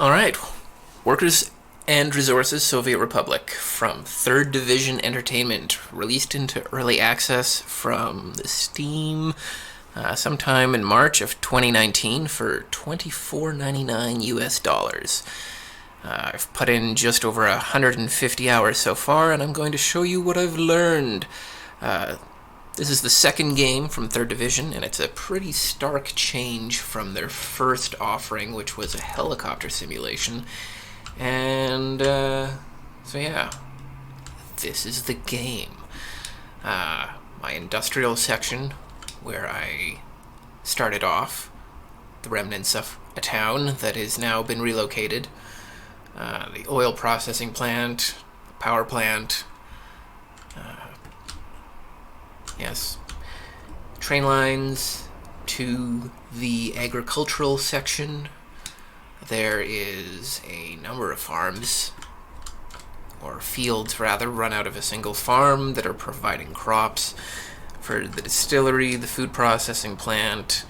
Alright. Workers and Resources Soviet Republic from 3rd Division Entertainment, released into early access from the Steam sometime in March of 2019 for $24.99 US dollars. I've put in just over 150 hours so far, and I'm going to show you what I've learned. This is the second game from 3rd Division, and it's a pretty stark change from their first offering, which was a helicopter simulation. And, so yeah, this is the game. My industrial section, where I started off, the remnants of a town that has now been relocated. The oil processing plant, power plant, yes, train lines to the agricultural section. There is a number of farms, or fields rather, run out of a single farm that are providing crops for the distillery, the food processing plant,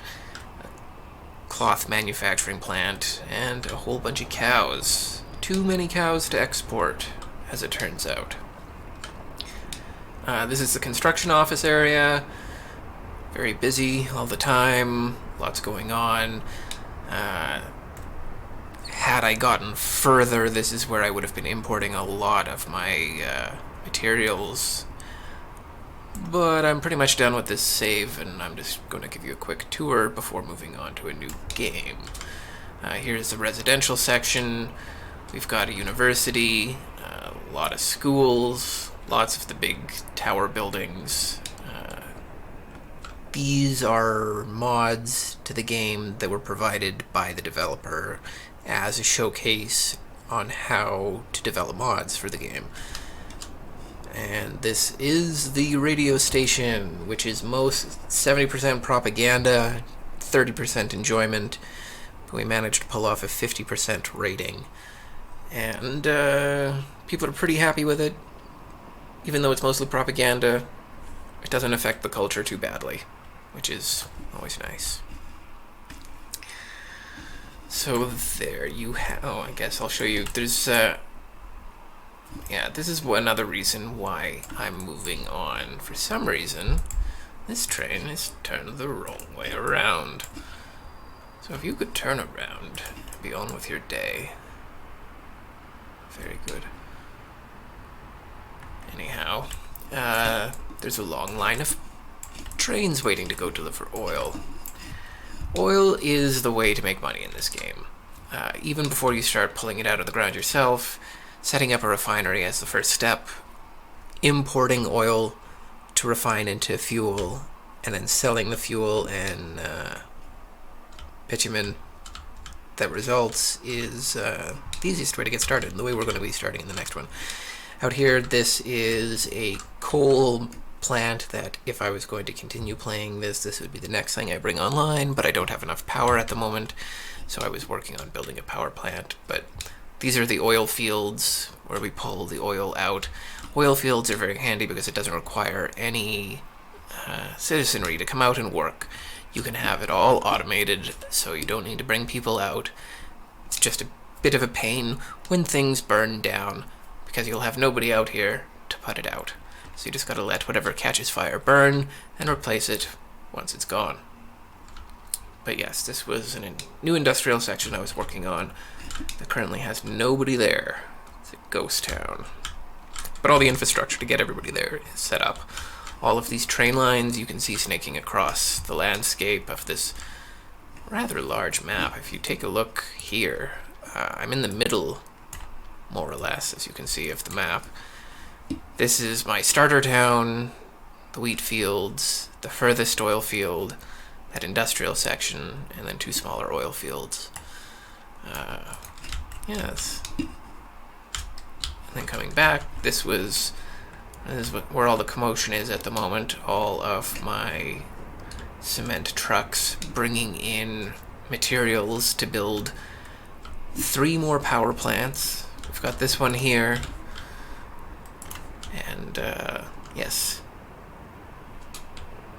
cloth manufacturing plant, and a whole bunch of cows. Too many cows to export, as it turns out. This is the construction office area. Very busy all the time. Lots going on. Had I gotten further, this is where I would have been importing a lot of my materials. But I'm pretty much done with this save, and I'm just going to give you a quick tour before moving on to a new game. Here's the residential section. We've got a university, a lot of schools, lots of the big tower buildings. These are mods to the game that were provided by the developer as a showcase on how to develop mods for the game. And this is the radio station, which is most 70% propaganda, 30% enjoyment. But we managed to pull off a 50% rating. And people are pretty happy with it. Even though it's mostly propaganda, it doesn't affect the culture too badly, which is always nice. So there you have... Oh, I guess I'll show you. There's... yeah, this is another reason why I'm moving on. For some reason, this train is turned the wrong way around. So if you could turn around and be on with your day. Very good. Anyhow, there's a long line of trains waiting to go to for oil. Oil is the way to make money in this game. Even before you start pulling it out of the ground yourself, setting up a refinery as the first step, importing oil to refine into fuel, and then selling the fuel and bitumen that results is the easiest way to get started, and the way we're going to be starting in the next one. Out here, this is a coal plant that if I was going to continue playing this would be the next thing I bring online, but I don't have enough power at the moment, so I was working on building a power plant. But these are the oil fields where we pull the oil out. Oil fields are very handy because it doesn't require any citizenry to come out and work. You can have it all automated, so you don't need to bring people out. It's just a bit of a pain when things burn down, because you'll have nobody out here to put it out. So you just gotta let whatever catches fire burn and replace it once it's gone. But yes, this was a new industrial section I was working on that currently has nobody there. It's a ghost town. But all the infrastructure to get everybody there is set up. All of these train lines you can see snaking across the landscape of this rather large map. If you take a look here, I'm in the middle, more or less, as you can see, of the map. This is my starter town, the wheat fields, the furthest oil field, that industrial section, and then 2 smaller oil fields. Yes. And then coming back, this is where all the commotion is at the moment. All of my cement trucks bringing in materials to build 3 more power plants. We've got this one here. And, yes.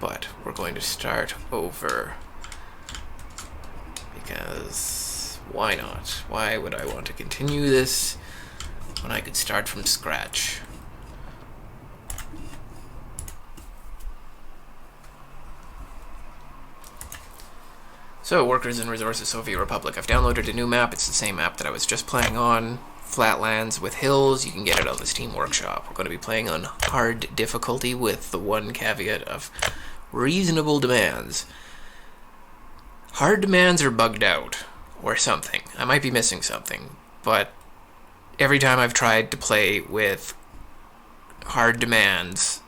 But we're going to start over because why not? Why would I want to continue this when I could start from scratch? So, Workers and Resources Soviet Republic. I've downloaded a new map. It's the same map that I was just playing on. Flatlands with hills. You can get it on the Steam Workshop. We're going to be playing on hard difficulty with the one caveat of reasonable demands. Hard demands are bugged out, or something. I might be missing something, but every time I've tried to play with hard demands,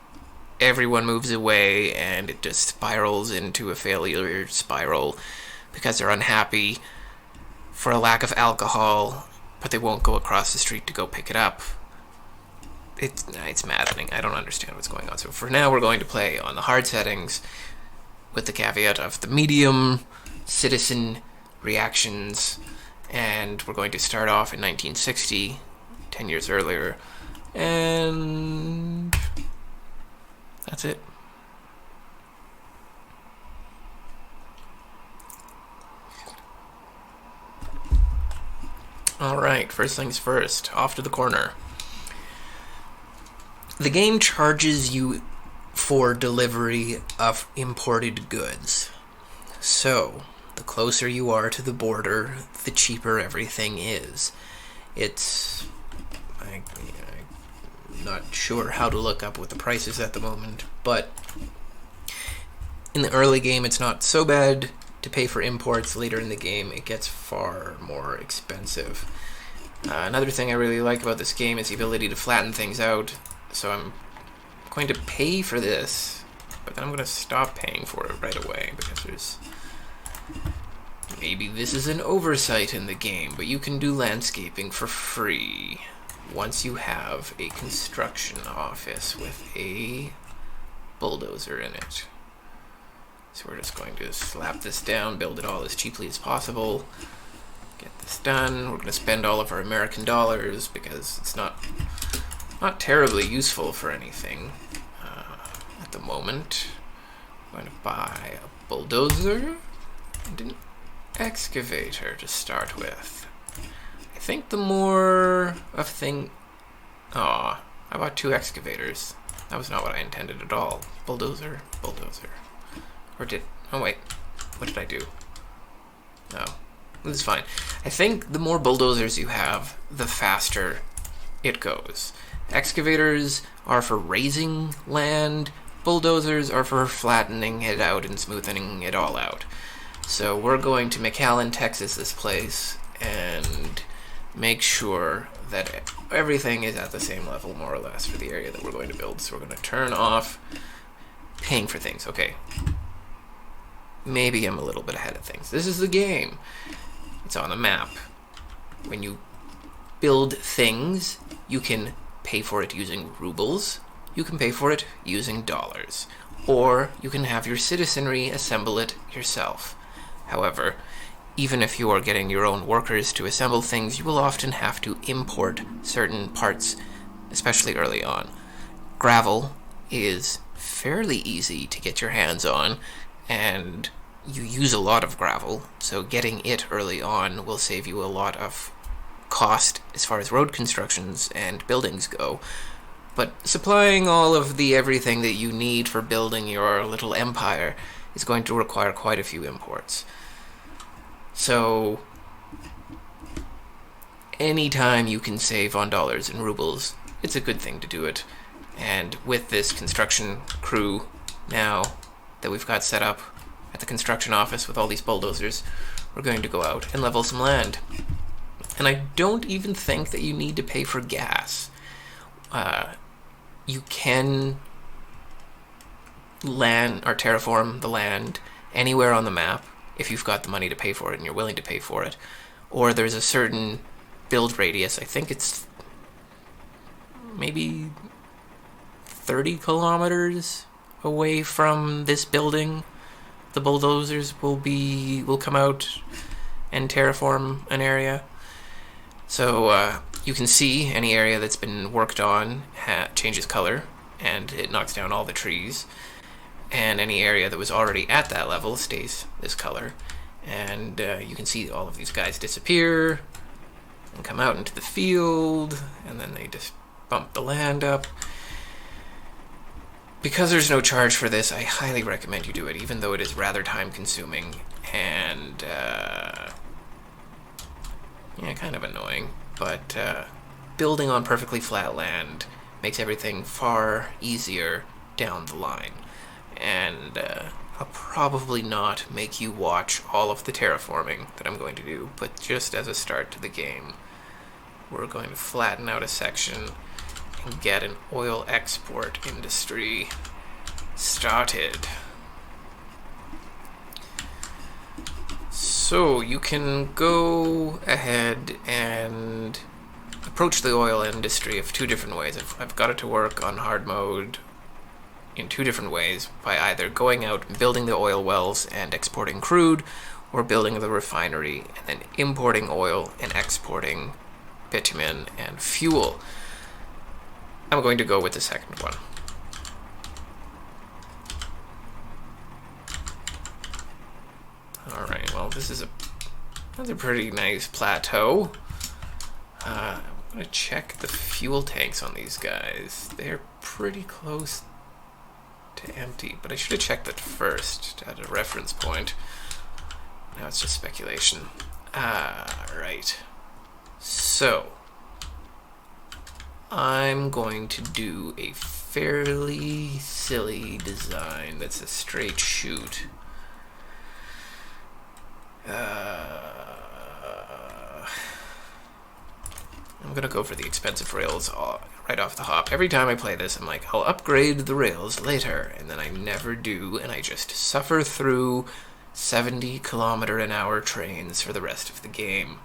everyone moves away and it just spirals into a failure spiral because they're unhappy for a lack of alcohol, but they won't go across the street to go pick it up. It's maddening. I don't understand what's going on. So for now, we're going to play on the hard settings with the caveat of the medium citizen reactions, and we're going to start off in 1960, 10 years earlier, and that's it. Alright, first things first, off to the corner. The game charges you for delivery of imported goods. So, the closer you are to the border, the cheaper everything is. I'm not sure how to look up what the price is at the moment, but in the early game it's not so bad to pay for imports. Later in the game it gets far more expensive. Another thing I really like about this game is the ability to flatten things out. So I'm going to pay for this, but then I'm going to stop paying for it right away because maybe this is an oversight in the game, but you can do landscaping for free once you have a construction office with a bulldozer in it. So we're just going to slap this down, build it all as cheaply as possible, get this done. We're going to spend all of our American dollars because it's not terribly useful for anything at the moment. I'm going to buy a bulldozer and an excavator to start with. I think the more of thing... Aw, I bought 2 excavators. That was not what I intended at all. Bulldozer, bulldozer. Oh wait, what did I do? No, this is fine. I think the more bulldozers you have, the faster it goes. Excavators are for raising land, bulldozers are for flattening it out and smoothing it all out. So we're going to McAllen, Texas, this place, and make sure that everything is at the same level, more or less, for the area that we're going to build. So we're going to turn off paying for things. Okay. Maybe I'm a little bit ahead of things. This is the game. It's on the map. When you build things, you can pay for it using rubles. You can pay for it using dollars. Or you can have your citizenry assemble it yourself. However, even if you are getting your own workers to assemble things, you will often have to import certain parts, especially early on. Gravel is fairly easy to get your hands on, and you use a lot of gravel, so getting it early on will save you a lot of cost as far as road constructions and buildings go. But supplying all of the everything that you need for building your little empire is going to require quite a few imports. So anytime you can save on dollars and rubles, it's a good thing to do it. And with this construction crew now that we've got set up at the construction office with all these bulldozers, we're going to go out and level some land. And I don't even think that you need to pay for gas. You can land or terraform the land anywhere on the map if you've got the money to pay for it and you're willing to pay for it. Or there's a certain build radius. I think it's maybe 30 kilometers away from this building. The bulldozers will come out and terraform an area. So you can see any area that's been worked on changes color, and it knocks down all the trees. And any area that was already at that level stays this color. And you can see all of these guys disappear and come out into the field, and then they just bump the land up. Because there's no charge for this, I highly recommend you do it, even though it is rather time-consuming and, kind of annoying. But building on perfectly flat land makes everything far easier down the line. And I'll probably not make you watch all of the terraforming that I'm going to do, but just as a start to the game, we're going to flatten out a section and get an oil export industry started. So you can go ahead and approach the oil industry of two different ways. I've got it to work on hard mode in two different ways, by either going out and building the oil wells and exporting crude, or building the refinery and then importing oil and exporting bitumen and fuel. I'm going to go with the second one. Alright, well, this is that's a pretty nice plateau. I'm going to check the fuel tanks on these guys. They're pretty close to empty, but I should have checked that first at a reference point. Now it's just speculation. Right. So, I'm going to do a fairly silly design that's a straight shoot. I'm gonna go for the expensive rails right off the hop. Every time I play this, I'm like, I'll upgrade the rails later, and then I never do, and I just suffer through 70-kilometer-an-hour trains for the rest of the game.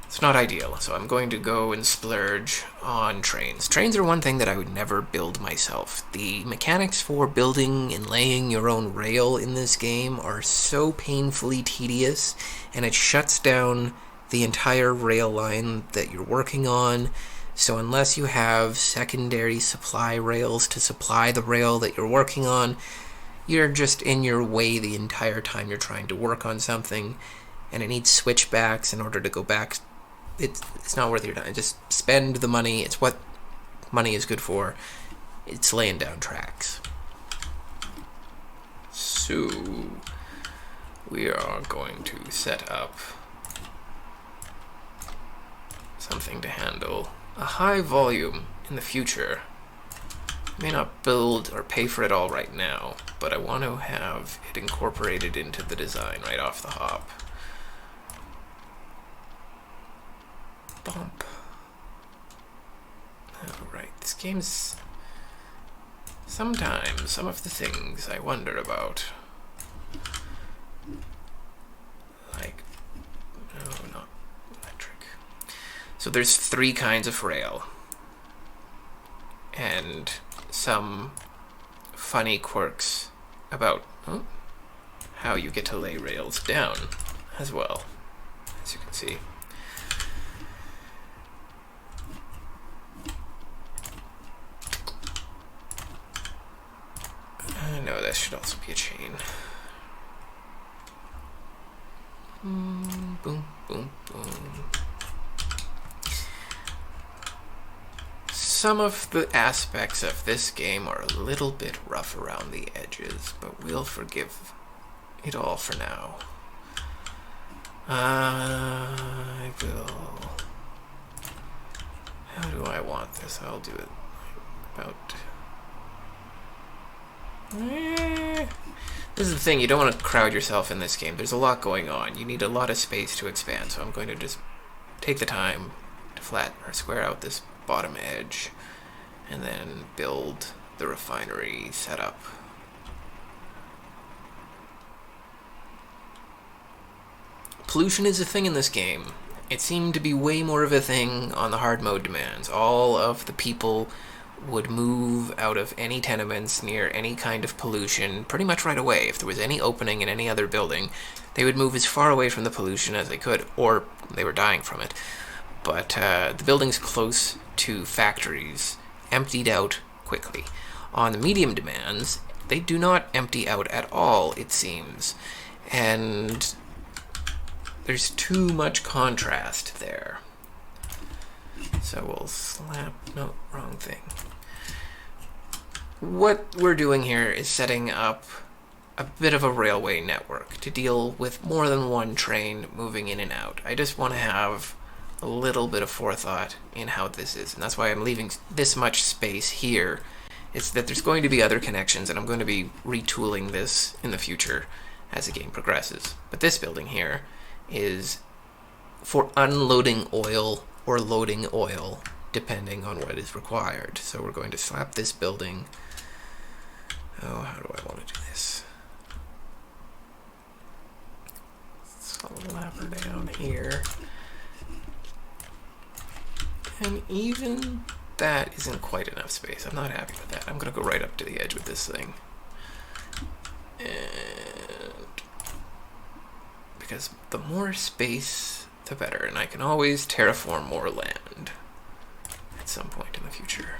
It's not ideal, so I'm going to go and splurge on trains. Trains are one thing that I would never build myself. The mechanics for building and laying your own rail in this game are so painfully tedious, and it shuts down the entire rail line that you're working on. So unless you have secondary supply rails to supply the rail that you're working on, you're just in your way the entire time you're trying to work on something, and it needs switchbacks in order to go back. It's not worth your time. Just spend the money. It's what money is good for. It's laying down tracks. So we are going to set up something to handle a high volume in the future. I may not build or pay for it all right now, but I want to have it incorporated into the design right off the hop. Bump. Alright, this game's sometimes some of the things I wonder about. Like, no, not electric. So there's 3 kinds of rail, and some funny quirks about how you get to lay rails down as well, as you can see. No, that should also be a chain. Boom, boom, boom. Some of the aspects of this game are a little bit rough around the edges, but we'll forgive it all for now. I will... How do I want this? I'll do it about... This is the thing, you don't want to crowd yourself in this game. There's a lot going on. You need a lot of space to expand, so I'm going to just take the time to flatten or square out this bottom edge and then build the refinery setup. Pollution is a thing in this game. It seemed to be way more of a thing on the hard mode demands. All of the people would move out of any tenements near any kind of pollution pretty much right away. If there was any opening in any other building, they would move as far away from the pollution as they could, or they were dying from it. But the buildings close to factories emptied out quickly. On the medium demands, they do not empty out at all, it seems. And there's too much contrast there. So we'll slap, no, wrong thing. What we're doing here is setting up a bit of a railway network to deal with more than one train moving in and out. I just want to have a little bit of forethought in how this is, and that's why I'm leaving this much space here. It's that there's going to be other connections, and I'm going to be retooling this in the future as the game progresses. But this building here is for unloading oil or loading oil, depending on what is required. So we're going to slap this building. Oh, how do I want to do this? Slap her down here. And even that isn't quite enough space. I'm not happy with that. I'm going to go right up to the edge with this thing. And because the more space, the better. And I can always terraform more land at some point in the future.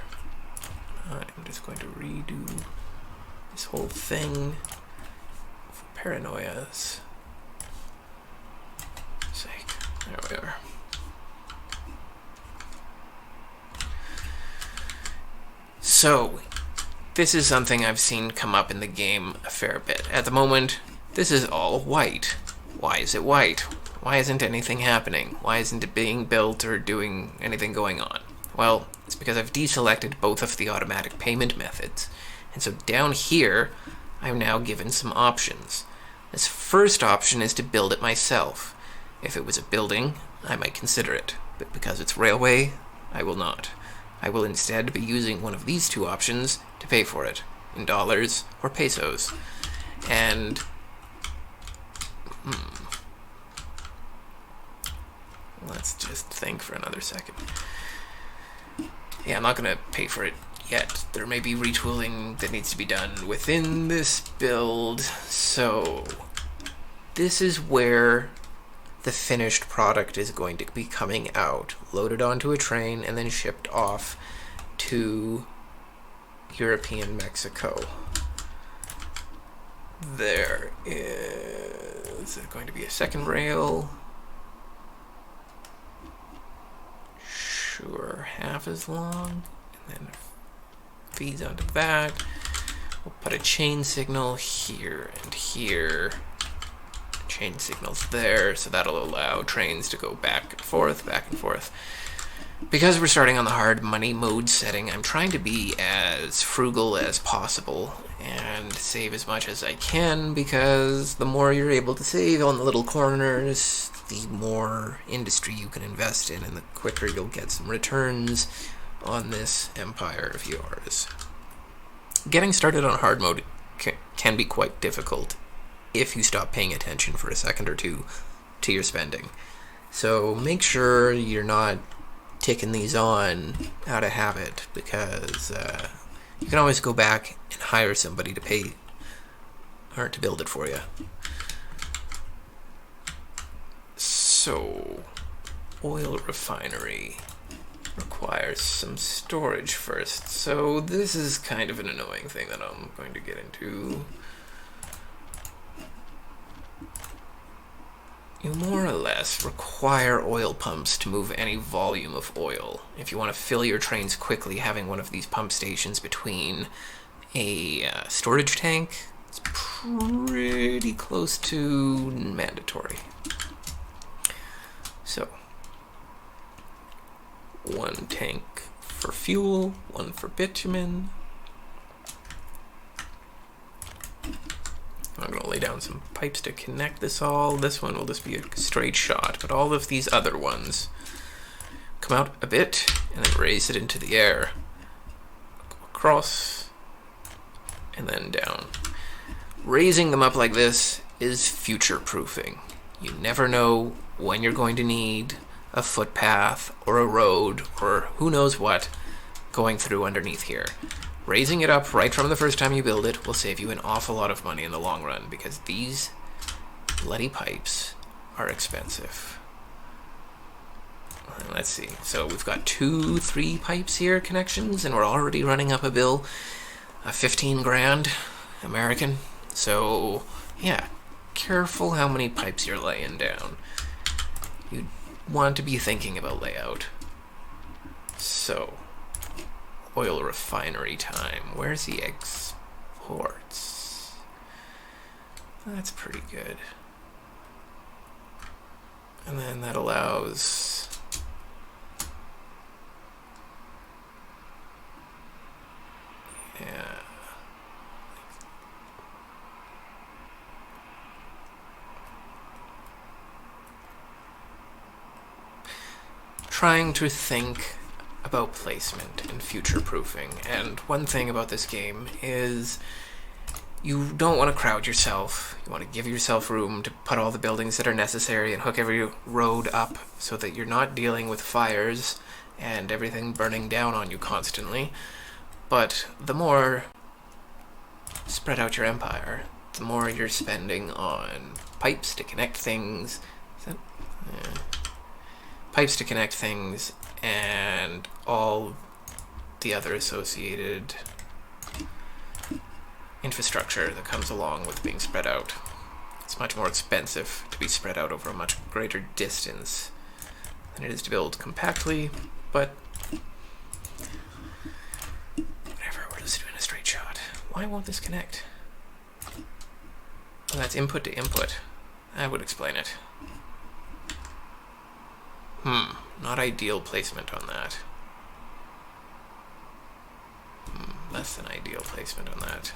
I'm just going to redo this whole thing for paranoia's sake. There we are. So, this is something I've seen come up in the game a fair bit. At the moment, this is all white. Why is it white? Why isn't anything happening? Why isn't it being built or doing anything going on? Well, it's because I've deselected both of the automatic payment methods. And so down here, I'm now given some options. This first option is to build it myself. If it was a building, I might consider it. But because it's railway, I will not. I will instead be using one of these two options to pay for it, in dollars or pesos. And let's just think for another second. Yeah, I'm not going to pay for it yet. There may be retooling that needs to be done within this build. So this is where the finished product is going to be coming out, loaded onto a train and then shipped off to European Mexico. There is going to be a second rail. Sure, half as long, and then feeds onto that. We'll put a chain signal here and here. Chain signals there, so that'll allow trains to go back and forth, back and forth. Because we're starting on the hard money mode setting, I'm trying to be as frugal as possible and save as much as I can, because the more you're able to save on the little corners, the more industry you can invest in, and the quicker you'll get some returns on this empire of yours. Getting started on hard mode can be quite difficult if you stop paying attention for a second or two to your spending. So make sure you're not ticking these on out of habit, because you can always go back and hire somebody to pay or to build it for you. So, oil refinery requires some storage first. So this is kind of an annoying thing that I'm going to get into. You more or less require oil pumps to move any volume of oil. If you want to fill your trains quickly, having one of these pump stations between a storage tank is pretty close to mandatory. So, one tank for fuel, one for bitumen. I'm going to lay down some pipes to connect this all. This one will just be a straight shot, but all of these other ones come out a bit and then raise it into the air. Go across and then down. Raising them up like this is future-proofing. You never know when you're going to need a footpath or a road or who knows what going through underneath here. Raising it up right from the first time you build it will save you an awful lot of money in the long run, because these bloody pipes are expensive. Let's see. So we've got 2-3 pipes here, connections, and we're already running up a bill of 15 grand American. So yeah, careful how many pipes you're laying down. You want to be thinking about layout. So, oil refinery time. Where's the exports? That's pretty good. And then that allows... yeah. Trying to think about placement and future proofing. And one thing about this game is you don't want to crowd yourself. You want to give yourself room to put all the buildings that are necessary and hook every road up so that you're not dealing with fires and everything burning down on you constantly. But the more spread out your empire, the more you're spending on pipes to connect things. Pipes to connect things and all the other associated infrastructure that comes along with being spread out. It's much more expensive to be spread out over a much greater distance than it is to build compactly, but whatever, we're just doing a straight shot. Why won't this connect? Oh, that's input to input. That would explain it. Not ideal placement on that. Less than ideal placement on that.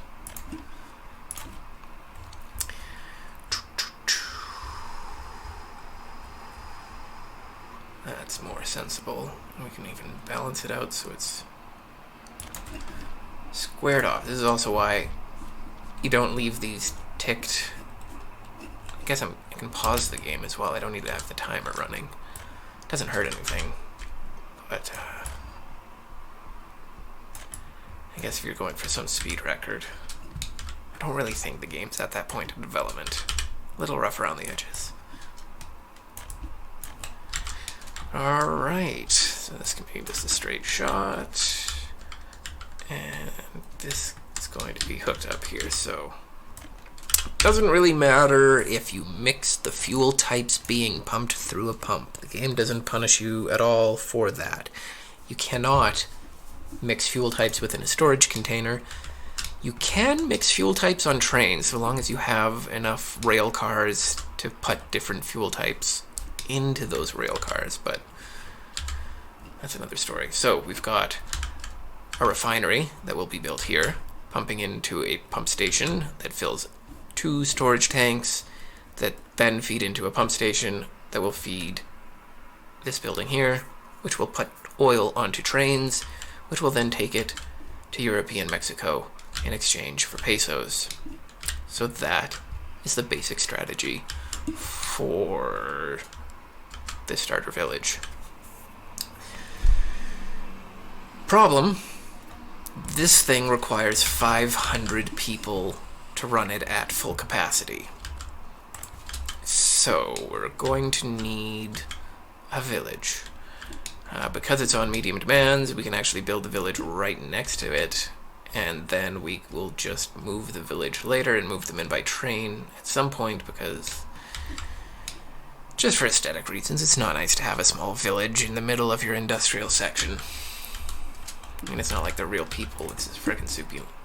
That's more sensible. We can even balance it out so it's squared off. This is also why you don't leave these ticked. I guess I can pause the game as well. I don't need to have the timer running. Doesn't hurt anything, but I guess if you're going for some speed record, I don't really think the game's at that point of development. A little rough around the edges. Alright, so this can be just a straight shot, and this is going to be hooked up here, so doesn't really matter if you mix the fuel types being pumped through a pump. The game doesn't punish you at all for that. You cannot mix fuel types within a storage container. You can mix fuel types on trains so long as you have enough rail cars to put different fuel types into those rail cars, but that's another story. So we've got a refinery that will be built here, pumping into a pump station that fills 2 storage tanks that then feed into a pump station that will feed this building here, which will put oil onto trains, which will then take it to European Mexico in exchange for pesos. So that is the basic strategy for this starter village. Problem, this thing requires 500 people to run it at full capacity. So we're going to need a village. Because it's on medium demands, we can actually build the village right next to it, and then we will just move the village later and move them in by train at some point, because just for aesthetic reasons, it's not nice to have a small village in the middle of your industrial section. I mean, it's not like they're real people, it's a frickin'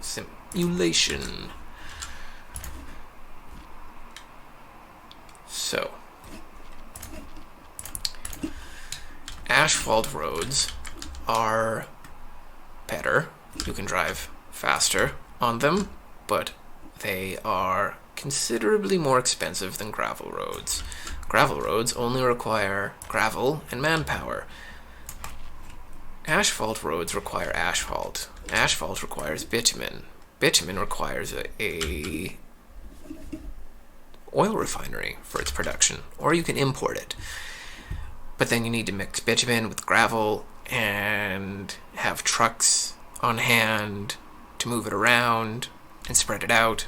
simulation. So, asphalt roads are better. You can drive faster on them, but they are considerably more expensive than gravel roads. Gravel roads only require gravel and manpower. Asphalt roads require asphalt. Asphalt requires bitumen. Bitumen requires a oil refinery for its production, or you can import it. But then you need to mix bitumen with gravel and have trucks on hand to move it around and spread it out.